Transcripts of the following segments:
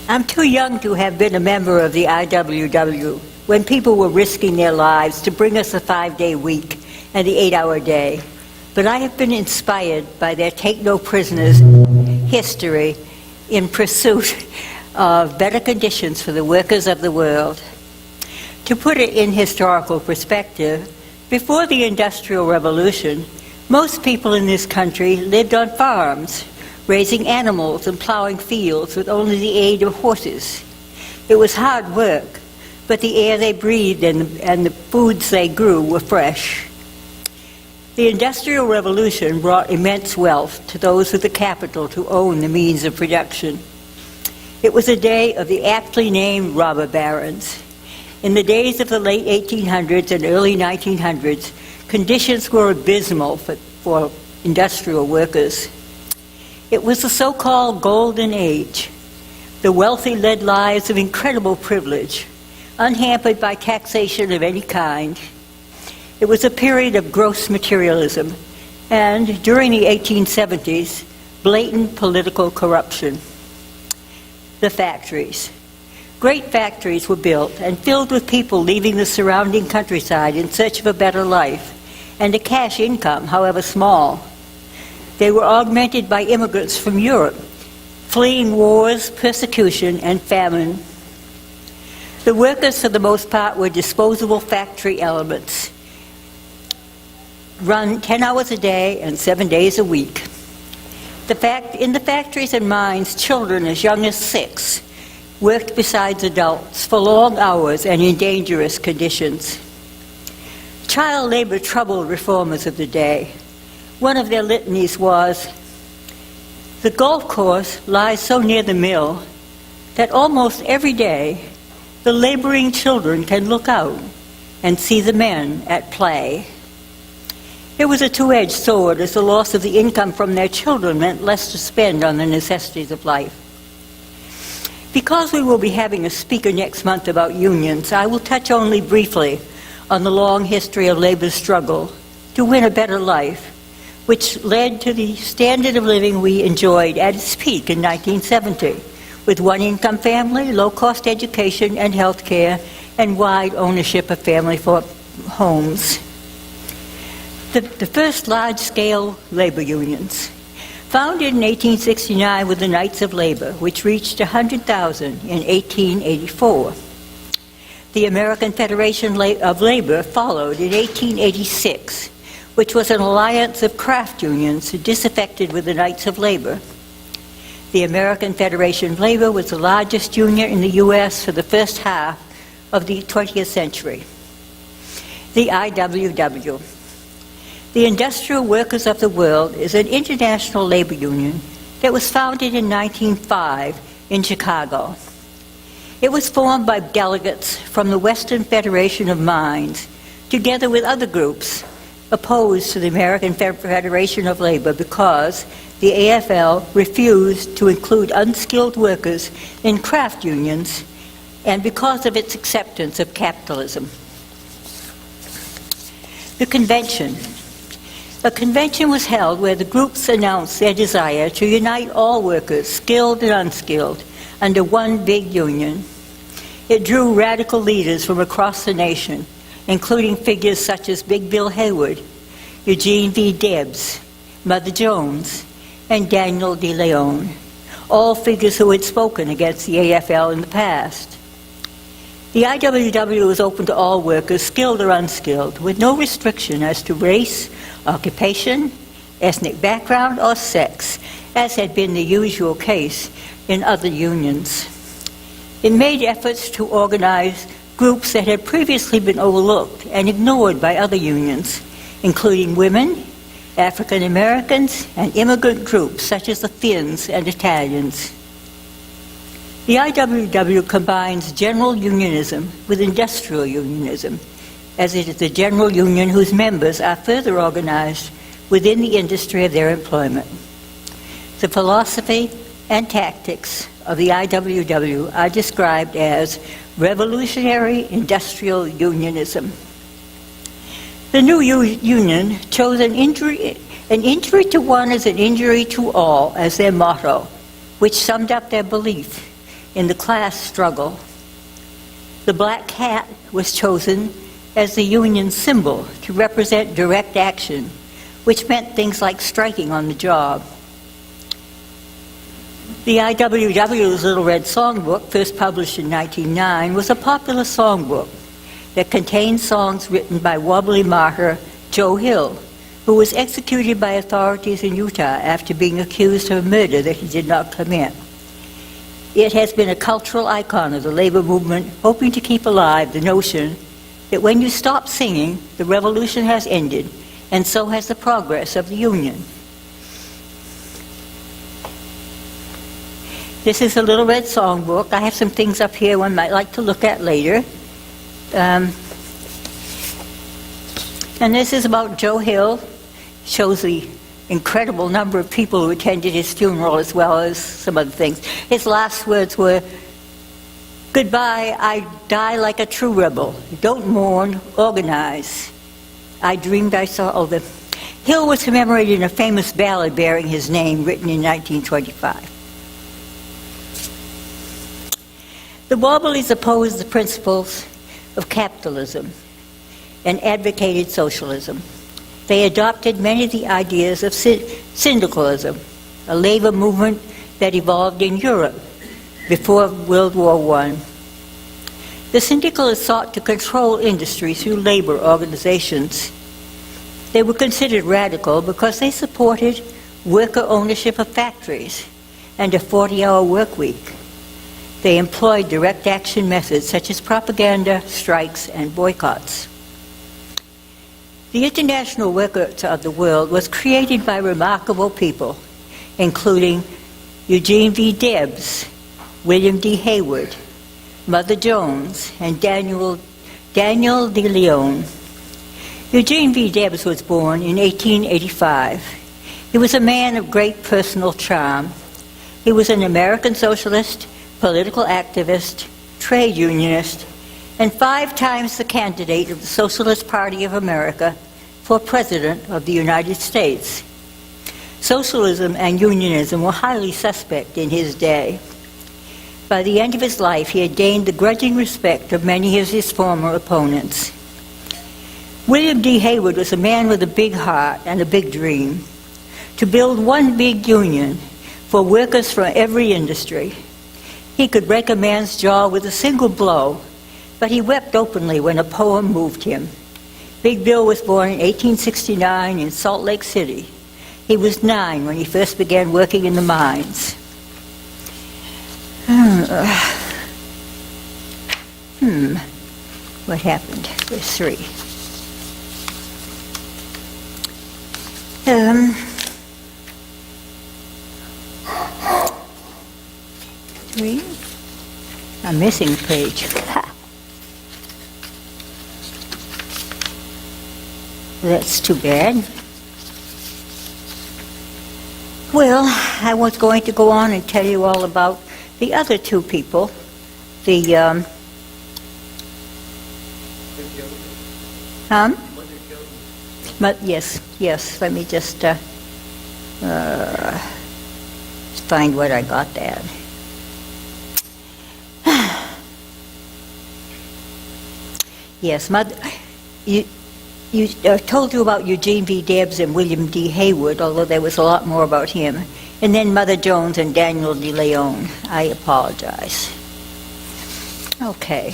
I'm too young to have been a member of the IWW when people were risking their lives to bring us a 5-day week and the 8-hour day. But I have been inspired by their take no prisoners history in pursuit of better conditions for the workers of the world. To put it in historical perspective, before the Industrial Revolution, most people in this country lived on farms, raising animals and plowing fields with only the aid of horses. It was hard work, but the air they breathed and the foods they grew were fresh. The Industrial Revolution brought immense wealth to those with the capital to own the means of production. It was a day of the aptly named robber barons. In the days of the late 1800s and early 1900s, conditions were abysmal for industrial workers. It was the so-called Golden Age. The wealthy led lives of incredible privilege, unhampered by taxation of any kind. It was a period of gross materialism, and during the 1870s, blatant political corruption. The factories. Great factories were built and filled with people leaving the surrounding countryside in search of a better life, and a cash income, however small. They were augmented by immigrants from Europe, fleeing wars, persecution, and famine. The workers, for the most part, were disposable factory elements, run 10 hours a day and 7 days a week. In the factories and mines, children as young as 6 worked besides adults for long hours and in dangerous conditions. Child labor troubled reformers of the day. One of their litanies was, "The golf course lies so near the mill that almost every day the laboring children can look out and see the men at play." It was a two-edged sword, as the loss of the income from their children meant less to spend on the necessities of life. Because we will be having a speaker next month about unions, I will touch only briefly on the long history of labor's struggle to win a better life, which led to the standard of living we enjoyed at its peak in 1970, with one-income family, low-cost education and health care, and wide ownership of family homes. The first large-scale labor unions, founded in 1869 with the Knights of Labor, which reached 100,000 in 1884. The American Federation of Labor followed in 1886, which was an alliance of craft unions disaffected with the Knights of Labor. The American Federation of Labor was the largest union in the U.S. for the first half of the 20th century. The IWW. The Industrial Workers of the World is an international labor union that was founded in 1905 in Chicago. It was formed by delegates from the Western Federation of Mines, together with other groups opposed to the American Federation of Labor because the AFL refused to include unskilled workers in craft unions and because of its acceptance of capitalism. The convention. A convention was held where the groups announced their desire to unite all workers, skilled and unskilled, under one big union. It drew radical leaders from across the nation, including figures such as Big Bill Haywood, Eugene V. Debs, Mother Jones, and Daniel De Leon, all figures who had spoken against the AFL in the past. The IWW was open to all workers, skilled or unskilled, with no restriction as to race, occupation, ethnic background, or sex, as had been the usual case in other unions. It made efforts to organize groups that had previously been overlooked and ignored by other unions, including women, African Americans, and immigrant groups such as the Finns and Italians. The IWW combines general unionism with industrial unionism, as it is the general union whose members are further organized within the industry of their employment. The philosophy and tactics of the IWW are described as revolutionary industrial unionism. The new union chose an injury to one is an injury to all as their motto, which summed up their belief in the class struggle. The black cat was chosen as the union symbol to represent direct action, which meant things like striking on the job. The IWW's Little Red Songbook, first published in 1909, was a popular songbook that contained songs written by wobbly martyr Joe Hill, who was executed by authorities in Utah after being accused of a murder that he did not commit. It has been a cultural icon of the labor movement, hoping to keep alive the notion that when you stop singing, the revolution has ended, and so has the progress of the Union. This is a Little Red Songbook. I have some things up here one might like to look at later. And this is about Joe Hill. Shows the incredible number of people who attended his funeral, as well as some other things. His last words were, "Goodbye, I die like a true rebel. Don't mourn, organize. I dreamed I saw all the..." Hill was commemorated in a famous ballad bearing his name, written in 1925. The Wobblies opposed the principles of capitalism and advocated socialism. They adopted many of the ideas of syndicalism, a labor movement that evolved in Europe before World War I. The syndicalists sought to control industry through labor organizations. They were considered radical because they supported worker ownership of factories and a 40-hour work week. They employed direct action methods such as propaganda, strikes, and boycotts. The International Workers of the World was created by remarkable people, including Eugene V. Debs, William D. Hayward, Mother Jones, and Daniel de Leon. Eugene V. Debs was born in 1885. He was a man of great personal charm. He was an American socialist, political activist, trade unionist, and 5 times the candidate of the Socialist Party of America for President of the United States. Socialism and unionism were highly suspect in his day. By the end of his life, he had gained the grudging respect of many of his former opponents. William D. Hayward was a man with a big heart and a big dream, to build one big union for workers from every industry. He could break a man's jaw with a single blow, but he wept openly when a poem moved him. Big Bill was born in 1869 in Salt Lake City. He was 9 when he first began working in the mines. What happened? There's 3. 3. I'm missing a page. Ha. That's too bad. Well, I was going to go on and tell you all about the other 2 people. The yes. Let me just find what I got there. Yes, I told you about Eugene V. Debs and William D. Hayward, although there was a lot more about him. And then Mother Jones and Daniel de Leon. I apologize. Okay.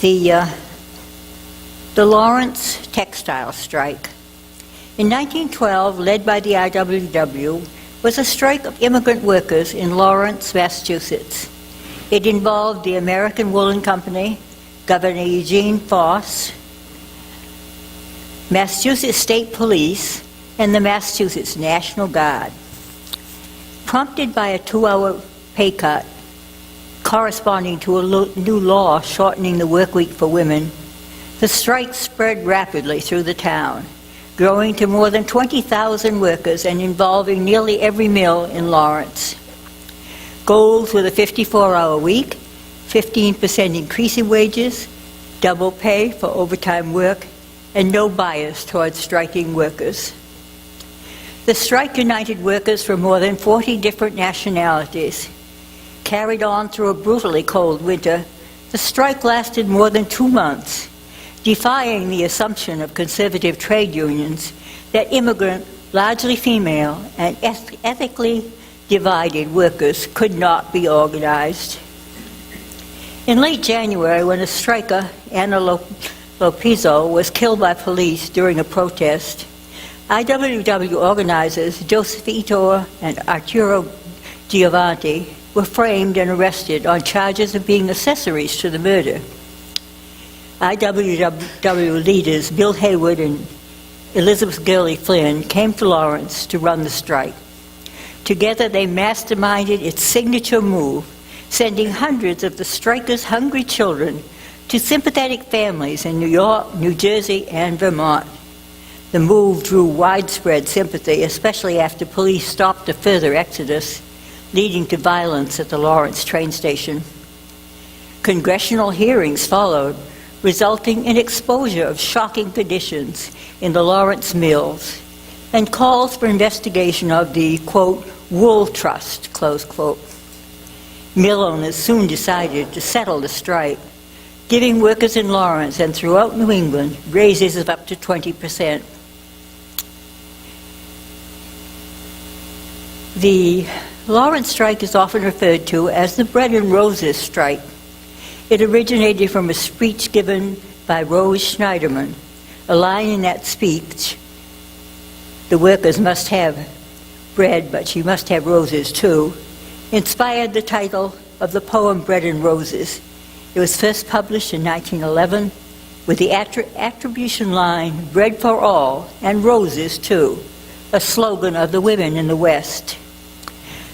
The Lawrence textile strike. In 1912, led by the IWW, was a strike of immigrant workers in Lawrence, Massachusetts. It involved the American Woolen Company, Governor Eugene Foss, Massachusetts State Police, and the Massachusetts National Guard. Prompted by a 2-hour pay cut corresponding to a new law shortening the work week for women, the strike spread rapidly through the town, growing to more than 20,000 workers and involving nearly every mill in Lawrence. Goals were the 54-hour week, 15% increase in wages, double pay for overtime work, and no bias towards striking workers. The strike united workers from more than 40 different nationalities. carried on through a brutally cold winter, the strike lasted more than 2 months, defying the assumption of conservative trade unions that immigrant, largely female, and ethically divided workers could not be organized. In late January, when a striker, Ana Lopezzo, was killed by police during a protest, IWW organizers Joseph Itor and Arturo Giovanni were framed and arrested on charges of being accessories to the murder. IWW leaders Bill Haywood and Elizabeth Gurley Flynn came to Lawrence to run the strike. Together they masterminded its signature move, sending hundreds of the strikers' hungry children to sympathetic families in New York, New Jersey, and Vermont. The move drew widespread sympathy, especially after police stopped a further exodus, leading to violence at the Lawrence train station. Congressional hearings followed, resulting in exposure of shocking conditions in the Lawrence mills and calls for investigation of the, quote, wool trust, close quote. Mill owners soon decided to settle the strike, giving workers in Lawrence and throughout New England raises of up to 20%. The Lawrence strike is often referred to as the Bread and Roses strike. It originated from a speech given by Rose Schneiderman. A line in that speech, "The workers must have bread, but she must have roses too," inspired the title of the poem Bread and Roses. It was first published in 1911 with the attribution line, "Bread for all and roses too," a slogan of the women in the West.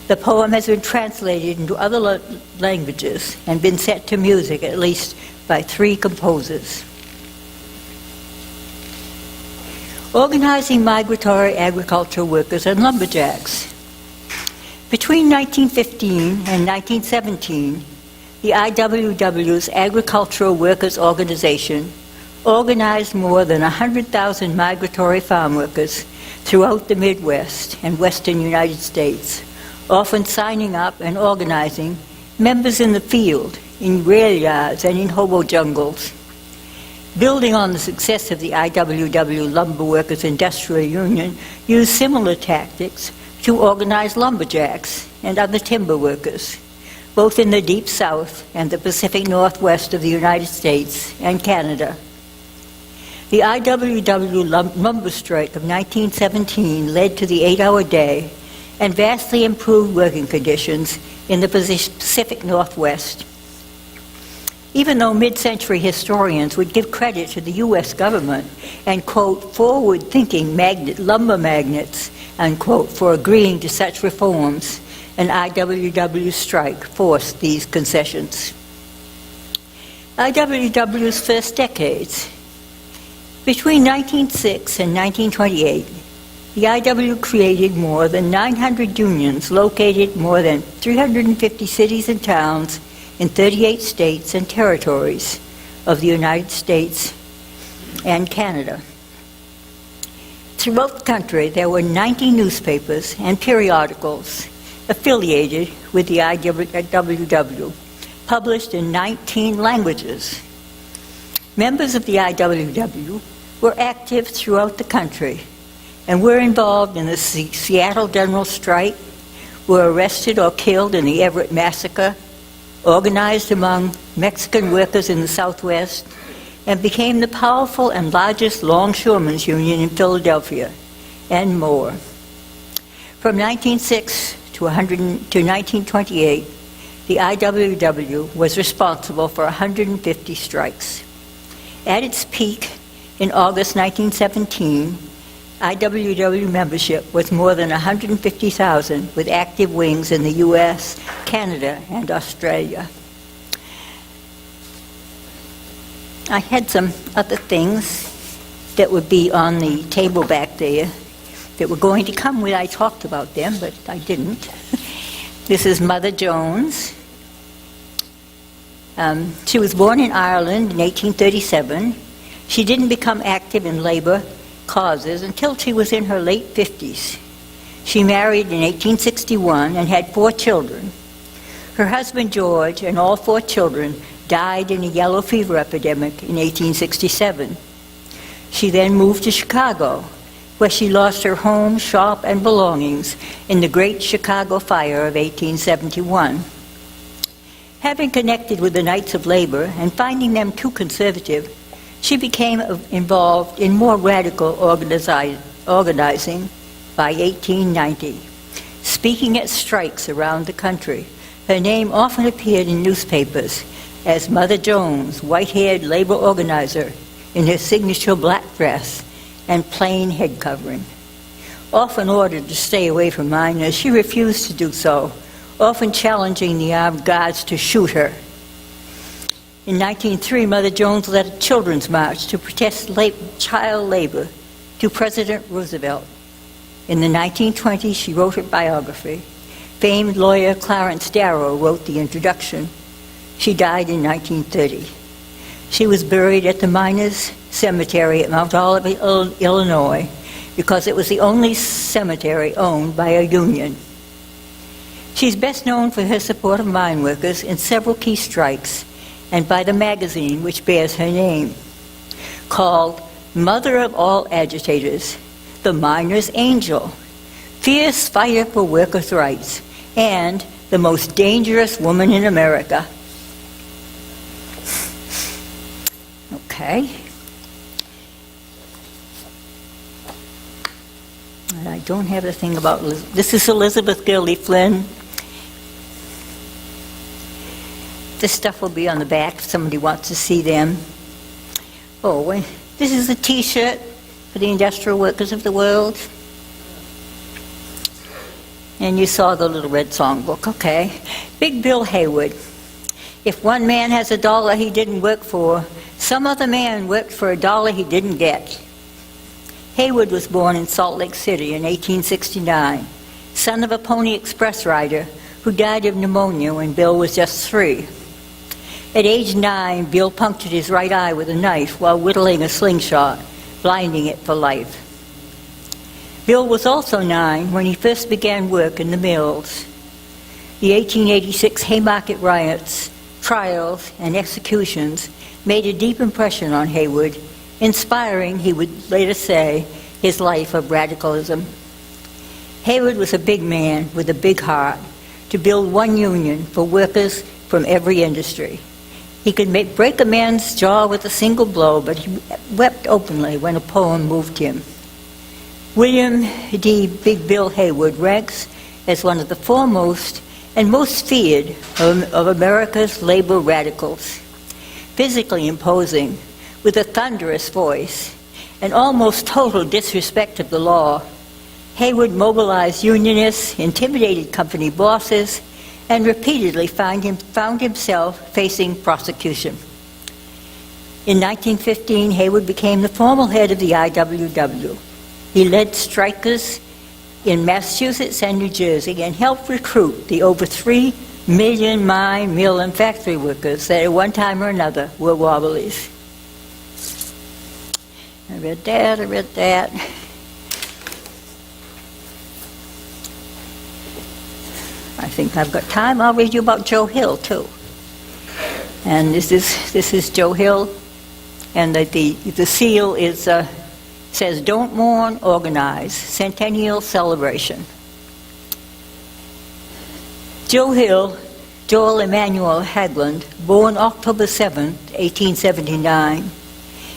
The poem has been translated into other languages and been set to music at least by 3 composers. Organizing migratory agricultural workers and lumberjacks. Between 1915 and 1917, the IWW's Agricultural Workers Organization organized more than 100,000 migratory farm workers throughout the Midwest and Western United States, often signing up and organizing members in the field, in rail yards, and in hobo jungles. Building on the success of the IWW Lumber Workers Industrial Union, used similar tactics to organize lumberjacks and other timber workers, both in the Deep South and the Pacific Northwest of the United States and Canada. The IWW lumber strike of 1917 led to the 8-hour day and vastly improved working conditions in the Pacific Northwest. Even though mid-century historians would give credit to the U.S. government and, quote, forward-thinking lumber magnates, unquote, for agreeing to such reforms, an IWW strike forced these concessions. IWW's first decades. Between 1906 and 1928, the IW created more than 900 unions located in more than 350 cities and towns in 38 states and territories of the United States and Canada. Throughout the country, there were 90 newspapers and periodicals affiliated with the IWW, published in 19 languages. Members of the IWW were active throughout the country and were involved in the Seattle General Strike, were arrested or killed in the Everett Massacre, organized among Mexican workers in the Southwest, and became the powerful and largest longshoremen's union in Philadelphia, and more. From 1906 to 1928, the IWW was responsible for 150 strikes. At its peak in August 1917, IWW membership was more than 150,000, with active wings in the U.S., Canada, and Australia. I had some other things that would be on the table back there that were going to come when I talked about them, but I didn't. This is Mother Jones. She was born in Ireland in 1837. She didn't become active in labor causes until she was in her late 50s. She married in 1861 and had 4 children. Her husband George and all 4 children died in a yellow fever epidemic in 1867. She then moved to Chicago, where she lost her home, shop, and belongings in the Great Chicago Fire of 1871. Having connected with the Knights of Labor and finding them too conservative, she became involved in more radical organizing by 1890. Speaking at strikes around the country, her name often appeared in newspapers as Mother Jones, white-haired labor organizer in her signature black dress and plain head covering. Often ordered to stay away from miners, she refused to do so, often challenging the armed guards to shoot her. In 1903, Mother Jones led a children's march to protest child labor to President Roosevelt. In the 1920s, she wrote her biography. Famed lawyer Clarence Darrow wrote the introduction. She died in 1930. She was buried at the Miners' Cemetery at Mount Olive, Illinois, because it was the only cemetery owned by a union. She's best known for her support of mine workers in several key strikes and by the magazine which bears her name, called Mother of All Agitators, the Miner's Angel, Fierce Fighter for Workers' Rights, and the Most Dangerous Woman in America. Okay. And I don't have the thing about this is Elizabeth Gildy Flynn. This stuff will be on the back if somebody wants to see them. Oh, this is a T-shirt for the industrial workers of the world. And you saw the little red songbook, okay. Big Bill Haywood. If one man has $1 he didn't work for, some other man worked for $1 he didn't get. Haywood was born in Salt Lake City in 1869, son of a Pony Express rider who died of pneumonia when Bill was just 3. At age 9, Bill punctured his right eye with a knife while whittling a slingshot, blinding it for life. Bill was also 9 when he first began work in the mills. The 1886 Haymarket riots, trials, and executions made a deep impression on Haywood, inspiring, he would later say, his life of radicalism. Haywood was a big man with a big heart to build one union for workers from every industry. He could break a man's jaw with a single blow, but he wept openly when a poem moved him. William D. Big Bill Haywood ranks as one of the foremost and most feared of America's labor radicals. Physically imposing, with a thunderous voice and almost total disrespect of the law, Haywood mobilized unionists, intimidated company bosses, and repeatedly found himself facing prosecution. In 1915, Haywood became the formal head of the IWW. He led strikers in Massachusetts and New Jersey and helped recruit the over 3 million mine, mill, and factory workers that at one time or another were Wobblies. I read that. I think I've got time. I'll read you about Joe Hill, too. And this is Joe Hill, and the seal says, "Don't mourn, organize, centennial celebration." Joe Hill, Joel Emanuel Haglund, born October 7, 1879.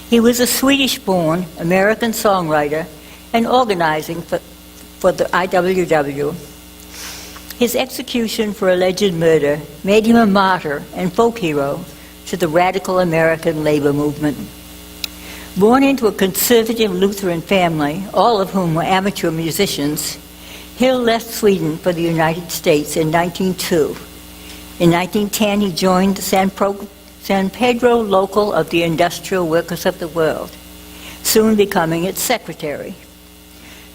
He was a Swedish-born American songwriter and organizing for the IWW. His execution for alleged murder made him a martyr and folk hero to the radical American labor movement. Born into a conservative Lutheran family, all of whom were amateur musicians, Hill left Sweden for the United States in 1902. In 1910, he joined the San Pedro Local of the Industrial Workers of the World, soon becoming its secretary.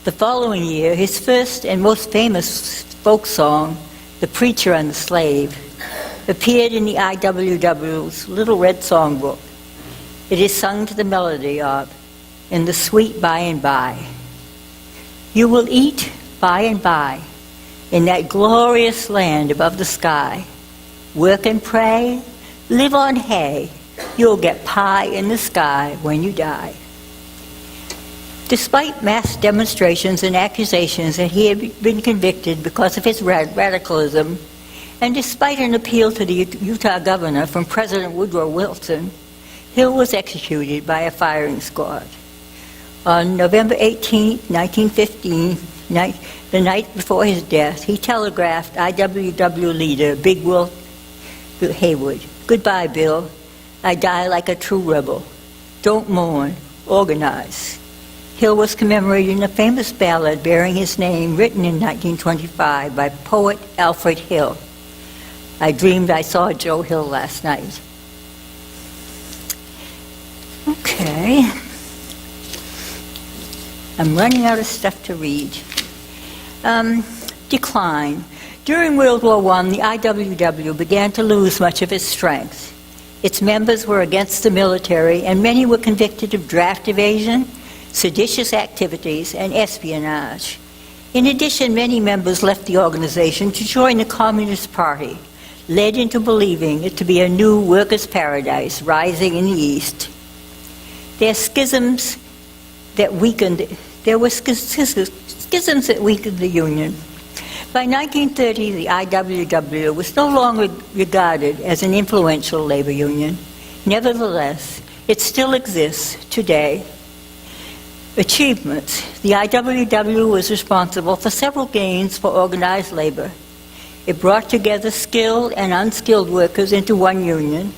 The following year, his first and most famous folk song, "The Preacher and the Slave," appeared in the IWW's Little Red Songbook. It is sung to the melody of "In the Sweet By and By." You will eat by and by in that glorious land above the sky, Work and pray, live on hay, you'll get pie in the sky when you die. Despite mass demonstrations and accusations that he had been convicted because of his radicalism, and despite an appeal to the Utah governor from President Woodrow Wilson, Hill was executed by a firing squad. On November 18, 1915, the night before his death, he telegraphed IWW leader Big Will Haywood, "Goodbye, Bill. I die like a true rebel. Don't mourn, organize." Hill was commemorated in a famous ballad bearing his name, written in 1925 by poet Alfred Hill. I dreamed I saw Joe Hill last night. Okay. I'm running out of stuff to read. Decline. During World War I, the IWW began to lose much of its strength. Its members were against the military, and many were convicted of draft evasion, seditious activities, and espionage. In addition, many members left the organization to join the Communist Party, led into believing it to be a new workers' paradise rising in the East. There were schisms that weakened the Union. By 1930, the IWW was no longer regarded as an influential labor union. Nevertheless, it still exists today. Achievements. The IWW was responsible for several gains for organized labor. It brought together skilled and unskilled workers into one union.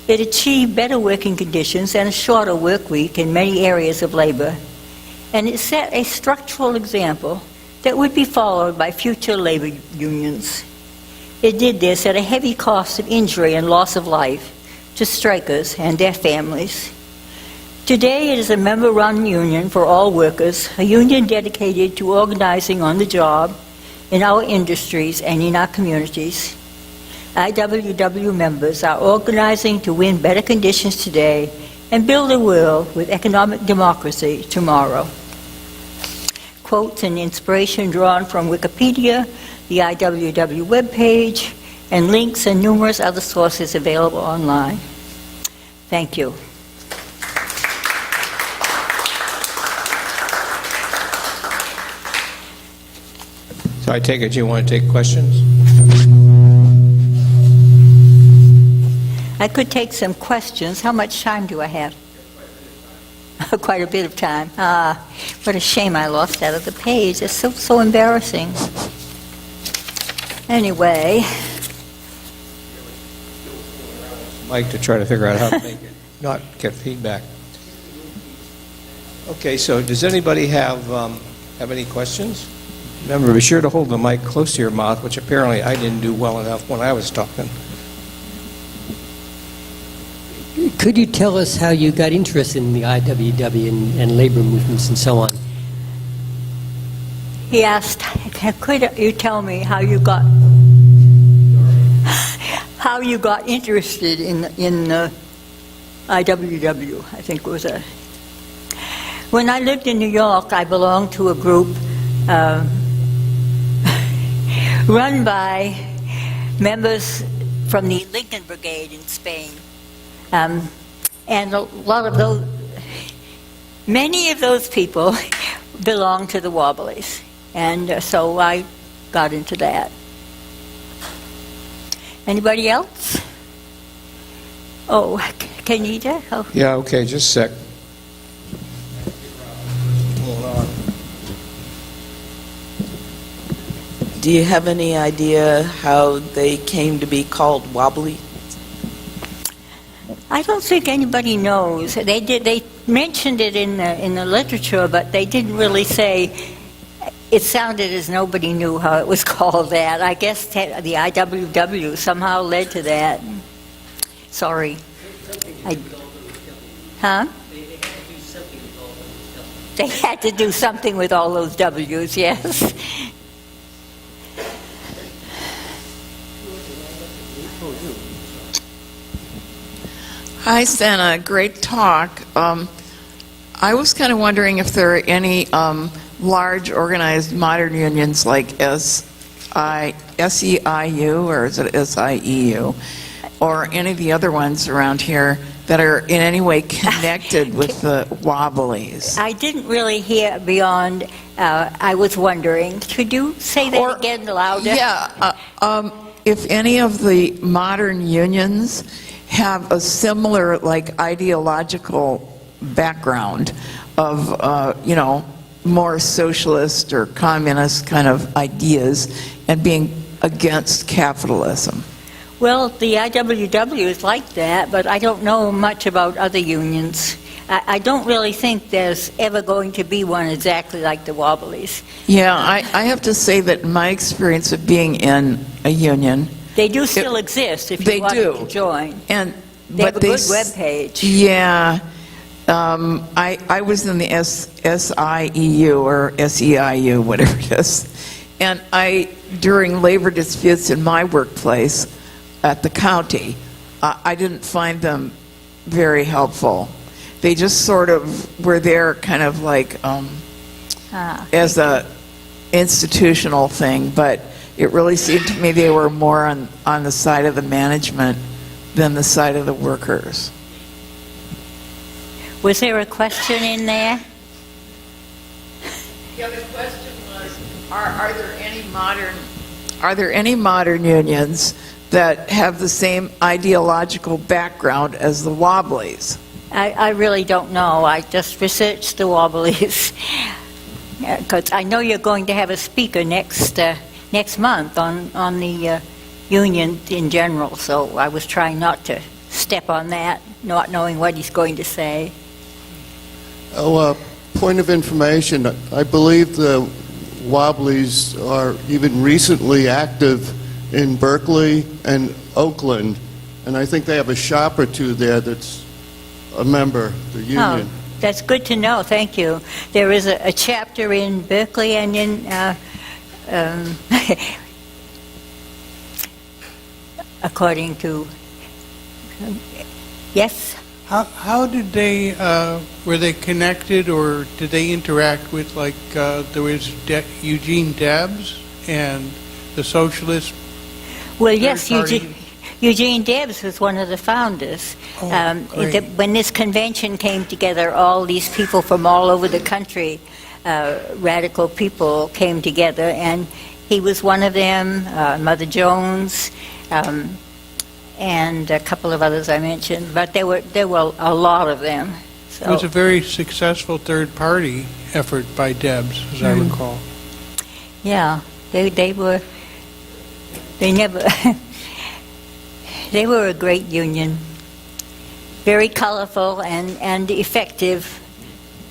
It achieved better working conditions and a shorter work week in many areas of labor. And it set a structural example that would be followed by future labor unions. It did this at a heavy cost of injury and loss of life to strikers and their families. Today, it is a member-run union for all workers, a union dedicated to organizing on the job, in our industries, and in our communities. IWW members are organizing to win better conditions today and build a world with economic democracy tomorrow. Quotes and inspiration drawn from Wikipedia, the IWW webpage, and links and numerous other sources available online. Thank you. So I take it you want to take questions? I could take some questions. How much time do I have? Quite a bit of time. What a shame I lost that other page. It's so embarrassing. Anyway. Mike to try to figure out how to make it not get feedback. Okay, so does anybody have any questions? Remember, be sure to hold the mic close to your mouth, which apparently I didn't do well enough when I was talking. Could you tell us how you got interested in the IWW and labor movements and so on? He asked, could you tell me how you got interested in the IWW? I think it was when I lived in New York, I belonged to a group run by members from the Lincoln Brigade in Spain. And many of those people belonged to the Wobblies. And so I got into that. Anybody else? Oh, Kenita? Oh. Yeah, okay, just a sec. Hold on. Do you have any idea how they came to be called wobbly? I don't think anybody knows. They mentioned it in the literature, but they didn't really say. It sounded as nobody knew how it was called that. I guess the IWW somehow led to that. Sorry. Huh? They had to do something with all those W's, yes. Hi, Sena. Great talk. I was kind of wondering if there are any large organized modern unions like as SEIU, or is it SIEU, or any of the other ones around here that are in any way connected with the Wobblies? I didn't really hear beyond, I was wondering, could you say that again louder? Yeah. If any of the modern unions have a similar, like, ideological background of, more socialist or communist kind of ideas and being against capitalism. Well, the IWW is like that, but I don't know much about other unions. I don't really think there's ever going to be one exactly like the Wobblies. Yeah, I have to say that my experience of being in a union, They do still exist if they you wanted do. to join. and They have a but good webpage. Yeah, I was in the SIEU or SEIU, whatever it is, and during labor disputes in my workplace at the county, I didn't find them very helpful. They just sort of were there kind of like as a institutional thing, but it really seemed to me they were more on the side of the management than the side of the workers. Was there a question in there? Yeah, the question was, are there any modern unions that have the same ideological background as the Wobblies? I really don't know. I just researched the Wobblies. Because I know you're going to have a speaker next month on the union in general, so I was trying not to step on that, not knowing what he's going to say. Point of information, I believe the Wobblies are even recently active in Berkeley and Oakland, and I think they have a shop or two there that's a member, the union. Oh, that's good to know. Thank you. There is a chapter in Berkeley and in according to yes. How did they, were they connected, or did they interact with, like, there was Eugene Debs and the socialist? Well, yes, third party? Eugene Debs was one of the founders. Great. When this convention came together, all these people from all over the country, radical people, came together, and he was one of them. Mother Jones. And a couple of others I mentioned, but there were a lot of them. So. It was a very successful third-party effort by Debs, as I recall. Yeah, they were a great union, very colorful and effective,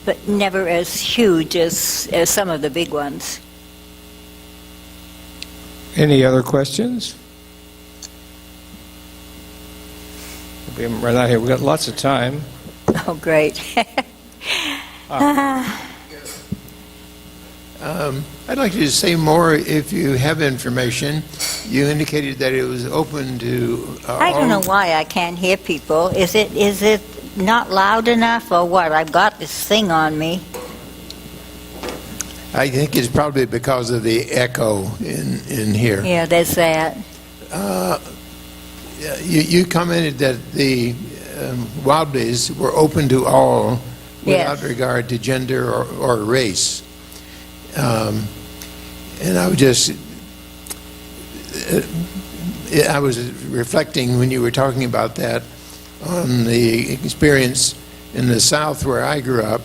but never as huge as some of the big ones. Any other questions? We haven't run out here. We've got lots of time. Oh, great. I'd like you to say more if you have information. You indicated that it was open to I don't know why I can't hear people. Is it not loud enough or what? I've got this thing on me. I think it's probably because of the echo in here. Yeah, there's that. You commented that the Wobblies were open to all without Yes. regard to gender or race. And I was reflecting when you were talking about that on the experience in the South where I grew up.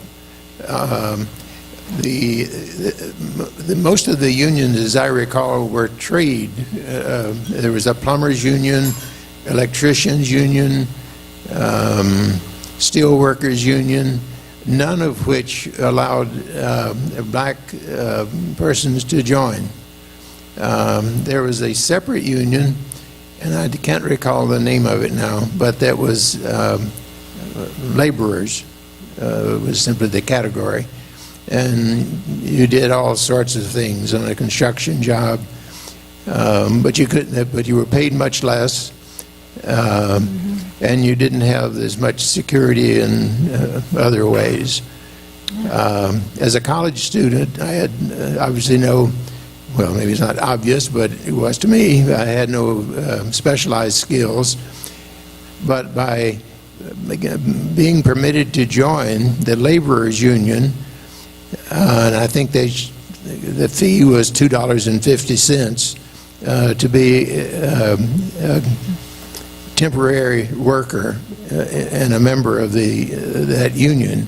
Most of the unions, as I recall, were trade. There was a plumbers union, electricians union, steel workers union, none of which allowed black persons to join. There was a separate union, and I can't recall the name of it now, but that was laborers, was simply the category. And you did all sorts of things on a construction job, but you were paid much less, and you didn't have as much security in other ways. As a college student, I had obviously no well, maybe it's not obvious, but it was to me. I had no specialized skills. But by being permitted to join the laborers' union, and I think the fee was $2.50 to be a temporary worker and a member of that union.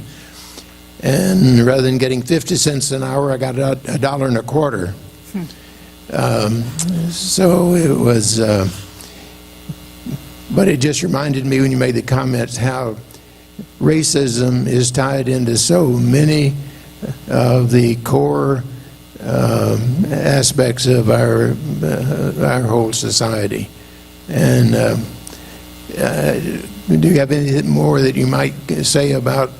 And rather than getting 50 cents an hour, I got $1.25. So it was, but it just reminded me when you made the comments how racism is tied into so many of the core aspects of our whole society. And do you have anything more that you might say about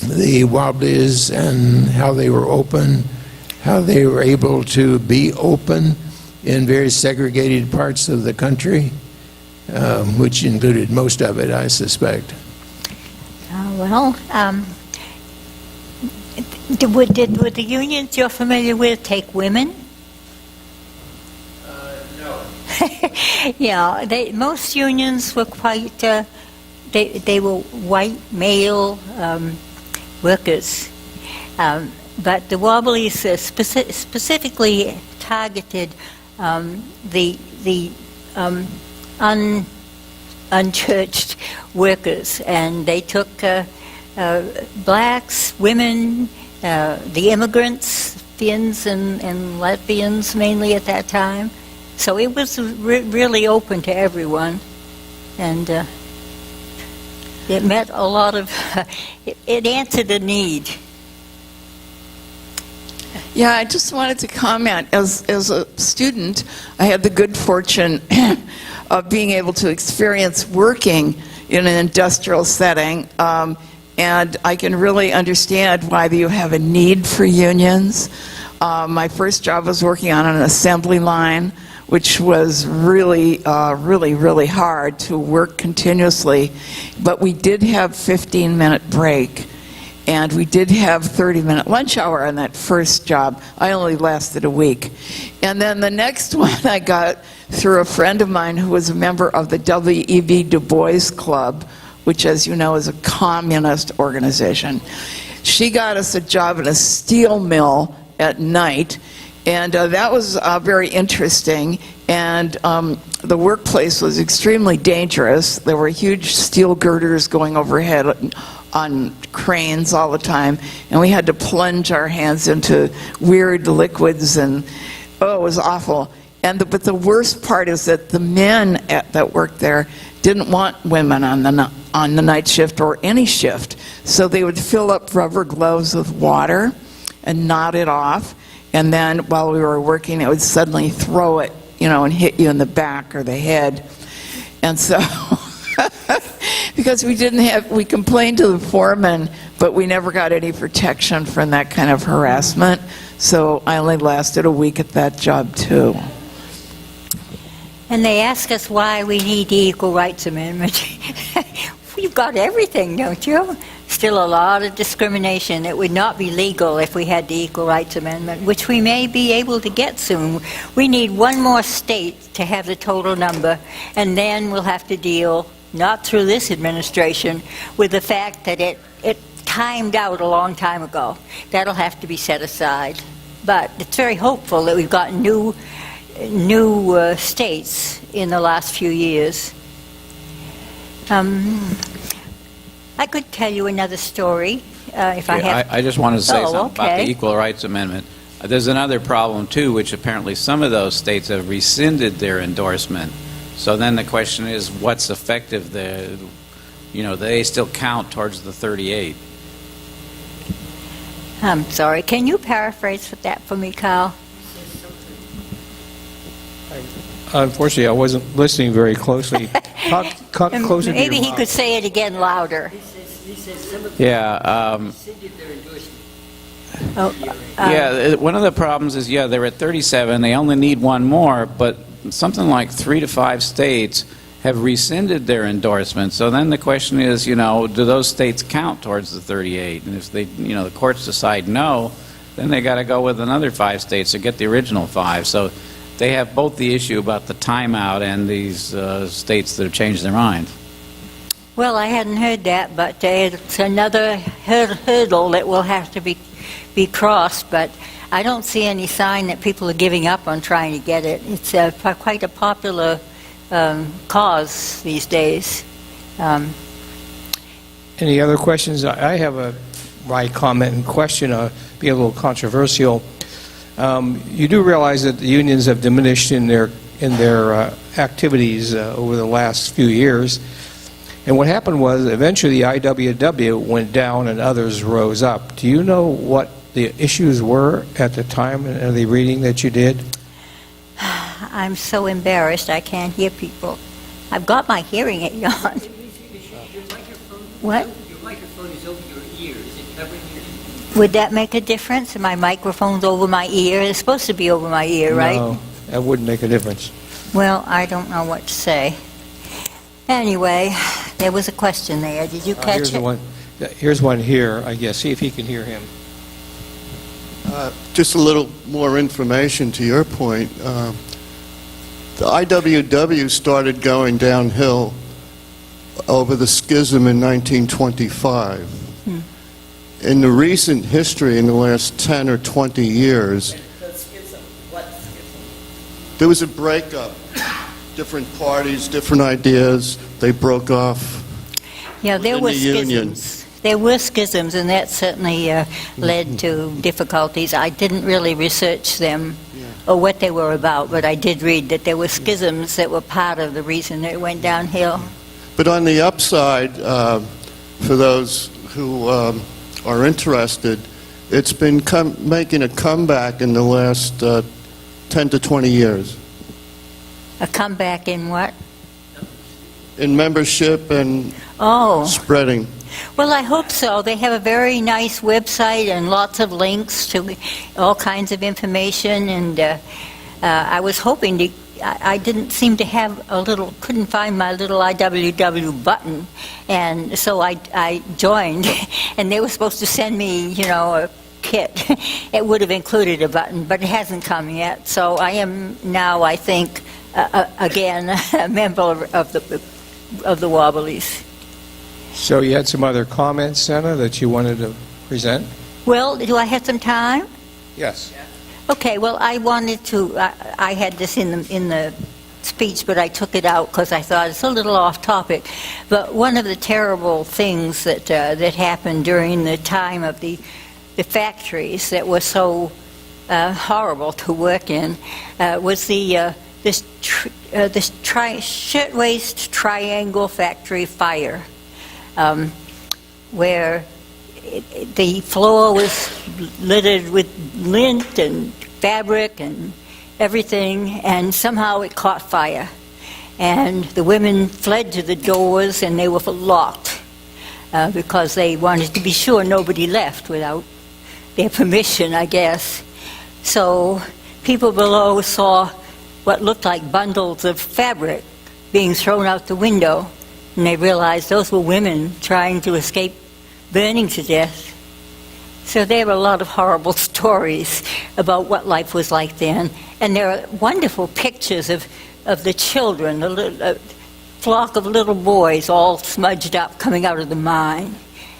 the Wobblies and how they were open, how they were able to be open in very segregated parts of the country, which included most of it, I suspect? Would the unions you're familiar with take women? No. Yeah, most unions were quite, they were white male workers. But the Wobblies specifically targeted the unchurched workers, and they took blacks, women, the immigrants, Finns and Latvians mainly at that time. So it was really open to everyone, and it met a lot of, it answered a need. Yeah, I just wanted to comment. As a student, I had the good fortune of being able to experience working in an industrial setting, and I can really understand why you have a need for unions. My first job was working on an assembly line, which was really hard to work continuously, but we did have 15-minute break. And we did have 30-minute lunch hour on that first job. I only lasted a week. And then the next one I got through a friend of mine who was a member of the W.E.B. Du Bois Club, which, as you know, is a communist organization. She got us a job in a steel mill at night, and that was very interesting. And the workplace was extremely dangerous. There were huge steel girders going overhead on cranes all the time, and we had to plunge our hands into weird liquids, and it was awful. But the worst part is that the men that worked there didn't want women on the night shift or any shift, so they would fill up rubber gloves with water and knot it off, and then while we were working, it would suddenly throw it, and hit you in the back or the head. And so because we complained to the foreman, but we never got any protection from that kind of harassment. So I only lasted a week at that job too. And they ask us why we need the Equal Rights Amendment. You've got everything, don't you? Still a lot of discrimination. It would not be legal if we had the Equal Rights Amendment, which we may be able to get soon. We need one more state to have the total number, and then we'll have to deal, not through this administration, with the fact that it timed out a long time ago. That'll have to be set aside. But it's very hopeful that we've got new states in the last few years. I could tell you another story if I have. I just wanted to say something about okay. the Equal Rights Amendment. There's another problem too, which apparently some of those states have rescinded their endorsement. So then the question is, what's effective there? They still count towards the 38. I'm sorry. Can you paraphrase that for me, Kyle? Unfortunately, I wasn't listening very closely. Talk closer to Maybe your he mouth. could say it again louder. Yeah. One of the problems is, they're at 37. They only need one more, but something like 3 to 5 states have rescinded their endorsement. So then the question is, do those states count towards the 38? And if they, the courts decide no, then they got to go with another 5 states to get the original 5. So they have both the issue about the timeout and these states that have changed their mind. Well, I hadn't heard that, but it's another hurdle that will have to be crossed, but I don't see any sign that people are giving up on trying to get it. It's quite a popular cause these days. Any other questions? I have my comment and question, be a little controversial. You do realize that the unions have diminished in their activities over the last few years. And what happened was eventually the IWW went down and others rose up. Do you know what the issues were at the time of the reading that you did? I'm so embarrassed I can't hear people. I've got my hearing aid on. What? Your microphone is over your ear. Is it covering your ear? Would that make a difference? My microphone's over my ear. It's supposed to be over my ear, right? No, that wouldn't make a difference. Well, I don't know what to say. Anyway, there was a question there. Did you catch it? Here's one here, I guess. See if he can hear him. Just a little more information to your point. The IWW started going downhill over the schism in 1925. In the recent history, in the last 10 or 20 years, there was a breakup. Different parties, different ideas, they broke off. Yeah, there within were the union. schisms. There were schisms, and that certainly led to difficulties. I didn't really research them or what they were about, but I did read that there were schisms that were part of the reason that it went downhill. But on the upside, for those who are interested, it's been making a comeback in the last 10 to 20 years. A comeback in what? In membership and spreading. Well, I hope so. They have a very nice website and lots of links to all kinds of information, and I was hoping to... I didn't seem to have couldn't find my little IWW button, and so I joined, and they were supposed to send me, a kit. It would have included a button, but it hasn't come yet. So I am now, I think, again, a member of the Wobblies. So you had some other comments, Sena, that you wanted to present? Well, do I have some time? Yes. Okay, well, I wanted to, I had this in the speech, but I took it out because I thought it's a little off topic. But one of the terrible things that happened during the time of the factories that were so horrible to work in was this shirtwaist triangle factory fire, where the floor was littered with lint and fabric and everything, and somehow it caught fire. And the women fled to the doors, and they were locked because they wanted to be sure nobody left without their permission, I guess. So people below saw what looked like bundles of fabric being thrown out the window, and they realized those were women trying to escape burning to death. So there are a lot of horrible stories about what life was like then. And there are wonderful pictures of the children, a flock of little boys all smudged up coming out of the mine,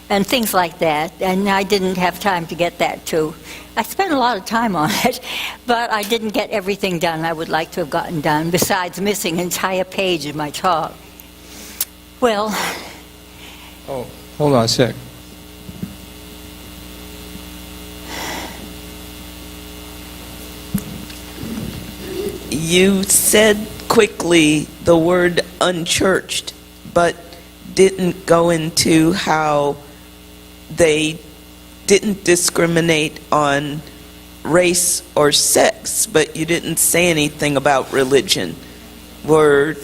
and things like that. And I didn't have time to get that too. I spent a lot of time on it, but I didn't get everything done I would like to have gotten done, besides missing an entire page of my talk. Well... Oh, hold on a sec. You said quickly the word unchurched, but didn't go into how they didn't discriminate on race or sex, but you didn't say anything about religion. Were,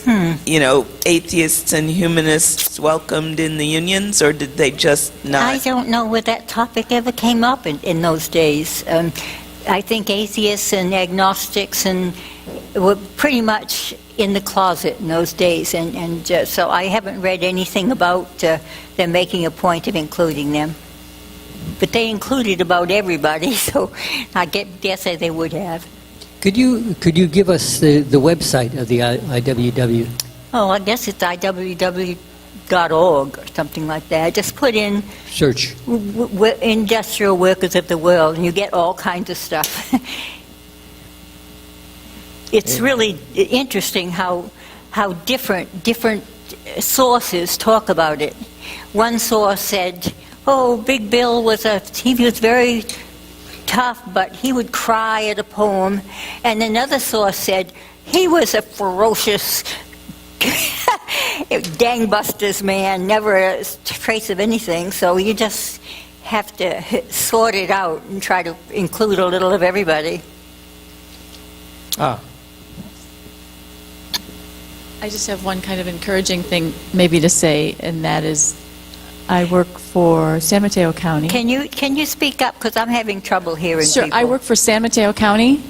atheists and humanists welcomed in the unions, or did they just not? I don't know where that topic ever came up in those days. I think atheists and agnostics were pretty much in the closet in those days, and so I haven't read anything about them making a point of including them. but they included about everybody, so I guess that they would have. Could you give us the website of the IWW? Oh, I guess it's IWW.org or something like that. Just put in Search. industrial workers of the world, and you get all kinds of stuff. It's really interesting how different sources talk about it. One source said, "Oh, Big Bill he was very tough, but he would cry at a poem," and another source said he was a ferocious gangbusters man, never a trace of anything. So you just have to sort it out and try to include a little of everybody. I just have one kind of encouraging thing maybe to say, and that is I work for San Mateo County. Can you speak up, because I'm having trouble hearing Sure. people. I work for San Mateo County,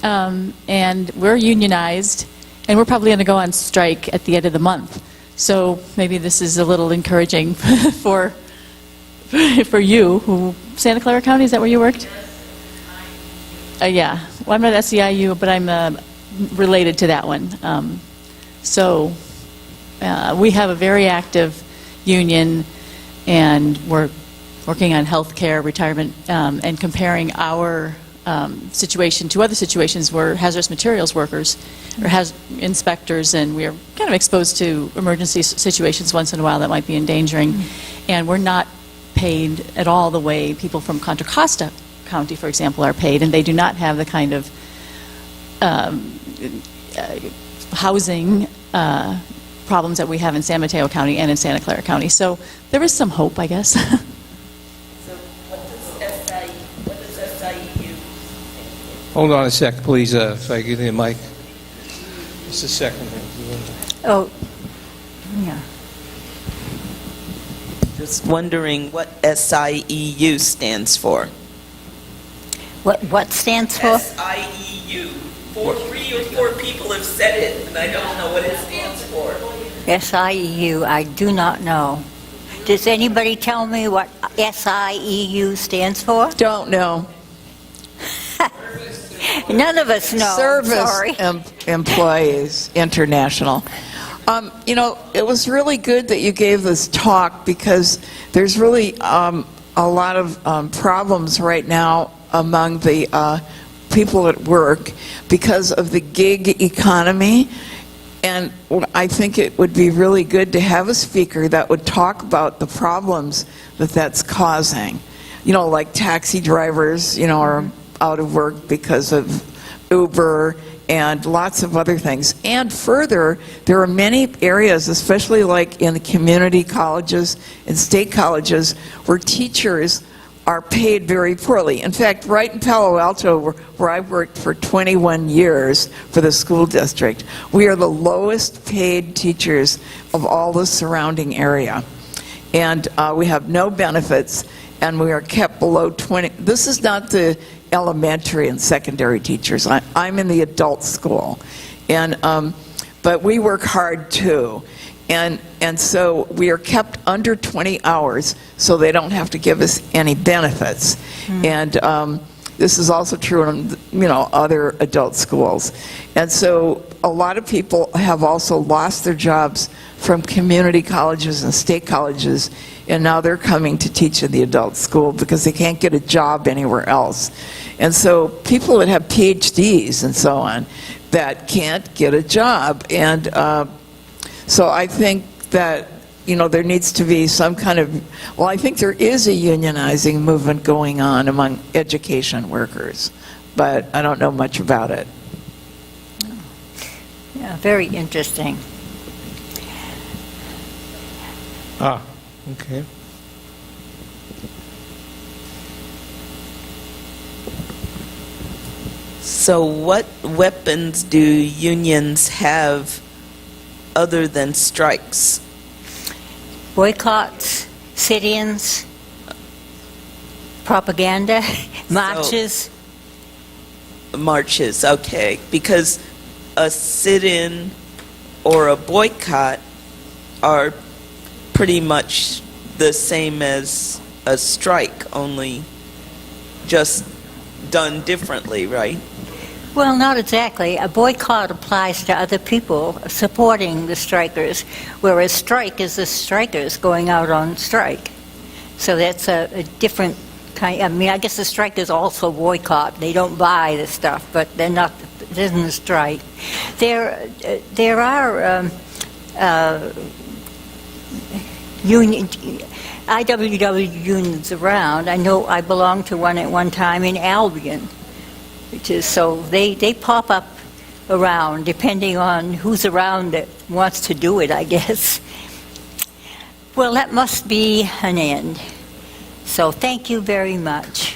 and we're unionized, and we're probably going to go on strike at the end of the month. So maybe this is a little encouraging for you. Santa Clara County, is that where you worked? Yeah. Well, I'm not SEIU, but I'm related to that one. So we have a very active union, and we're working on health care, retirement, and comparing our situation to other situations where hazardous materials workers or inspectors, and we are kind of exposed to emergency situations once in a while that might be endangering. And we're not paid at all the way people from Contra Costa County, for example, are paid, and they do not have the kind of housing problems that we have in San Mateo County and in Santa Clara County. So there is some hope, I guess. So what does SIU? Hold on a sec, please, if I get the mic. Just a second. Oh, yeah. Just wondering what SIEU stands for. What stands for? SIEU. 3 or 4 people have said it, and I don't know what it stands for. SIEU, I do not know. Does anybody tell me what SIEU stands for? Don't know. None of us know. Service Sorry. Employees International. It was really good that you gave this talk, because there's really a lot of problems right now among the people at work because of the gig economy. And I think it would be really good to have a speaker that would talk about the problems that that's causing. Like taxi drivers, are out of work because of Uber and lots of other things. And further, there are many areas, especially like in community colleges and state colleges, where teachers are paid very poorly. In fact, right in Palo Alto, where I worked for 21 years for the school district, we are the lowest paid teachers of all the surrounding area. And we have no benefits, and we are kept below 20. This is not the elementary and secondary teachers. I'm in the adult school. But we work hard too. And so we are kept under 20 hours, so they don't have to give us any benefits. And this is also true in other adult schools. And so a lot of people have also lost their jobs from community colleges and state colleges, and now they're coming to teach in the adult school because they can't get a job anywhere else. And so people that have PhDs and so on that can't get a job. And so I think that, there needs to be some kind of, I think there is a unionizing movement going on among education workers, but I don't know much about it. Yeah, very interesting. Okay. So what weapons do unions have other than strikes? Boycotts, sit-ins, propaganda, marches. Marches, okay. Because a sit-in or a boycott are pretty much the same as a strike, only just done differently, right? Well, not exactly. A boycott applies to other people supporting the strikers, whereas strike is the strikers going out on strike. So that's a different kind. I mean, I guess the strikers also boycott. They don't buy the stuff, but they're not. It isn't a strike. There are union. IWW unions around. I know I belonged to one at one time in Albion, which is, so they pop up around depending on who's around that wants to do it, I guess. Well, that must be an end. So thank you very much.